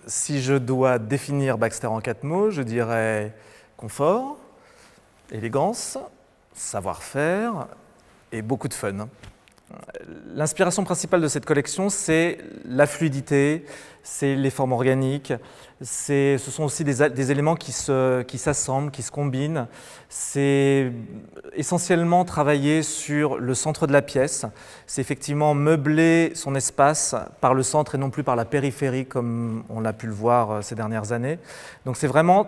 Si je dois définir Baxter en 4 mots, je dirais confort, élégance, savoir-faire et beaucoup de fun. L'inspiration principale de cette collection, c'est la fluidité, c'est les formes organiques, ce sont aussi des éléments qui s'assemblent, qui se combinent. C'est essentiellement travailler sur le centre de la pièce. C'est effectivement meubler son espace par le centre et non plus par la périphérie, comme on l'a pu le voir ces dernières années. Donc c'est vraiment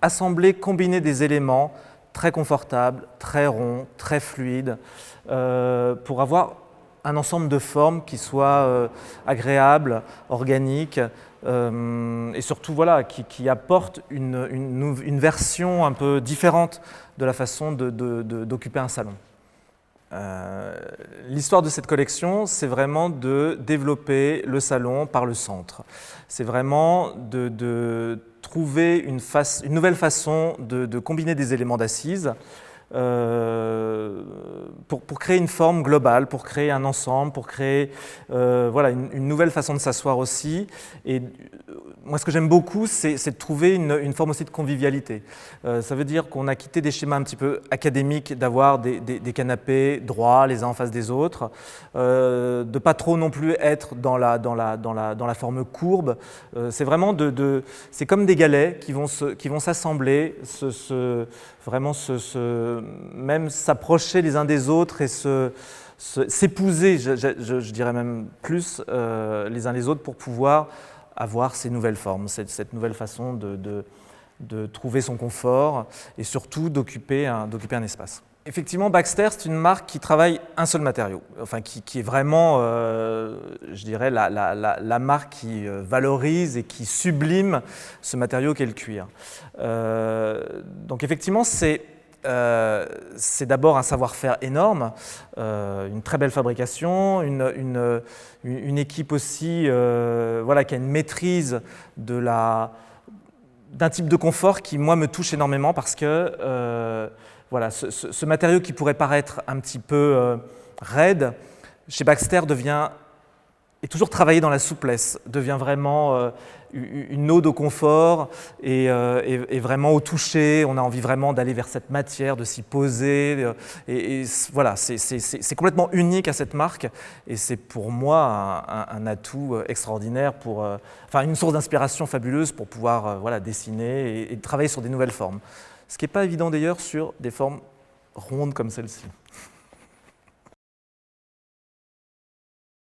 assembler, combiner des éléments très confortables, très ronds, très fluides, pour avoir un ensemble de formes qui soit agréable, organique, et surtout voilà, qui apporte une version un peu différente de la façon d'occuper un salon. L'histoire de cette collection, c'est vraiment de développer le salon par le centre. C'est vraiment de trouver une nouvelle façon de combiner des éléments d'assise pour créer une forme globale, pour créer un ensemble, pour créer voilà, une nouvelle façon de s'asseoir aussi. Et moi, ce que j'aime beaucoup, c'est de trouver une forme aussi de convivialité. Ça veut dire qu'on a quitté des schémas un petit peu académiques, d'avoir des canapés droits les uns en face des autres, de pas trop non plus être dans la forme courbe. C'est vraiment c'est comme des galets qui vont s'assembler, vraiment même s'approcher les uns des autres et s'épouser, je dirais même plus, les uns les autres pour pouvoir avoir ces nouvelles formes, cette nouvelle façon de trouver son confort et surtout d'occuper un espace. Effectivement, Baxter, c'est une marque qui travaille un seul matériau, enfin qui est vraiment, je dirais, la marque qui valorise et qui sublime ce matériau qu'est le cuir. Donc effectivement, c'est d'abord un savoir-faire énorme, une très belle fabrication, une équipe aussi voilà, qui a une maîtrise d'un type de confort qui, moi, me touche énormément parce que voilà, ce matériau qui pourrait paraître un petit peu raide, chez Baxter est toujours travaillé dans la souplesse, devient vraiment une ode au confort et vraiment au toucher. On a envie vraiment d'aller vers cette matière, de s'y poser. Et voilà, c'est complètement unique à cette marque et c'est pour moi un atout extraordinaire, enfin une source d'inspiration fabuleuse pour pouvoir voilà, dessiner et travailler sur des nouvelles formes. Ce qui n'est pas évident d'ailleurs sur des formes rondes comme celle-ci.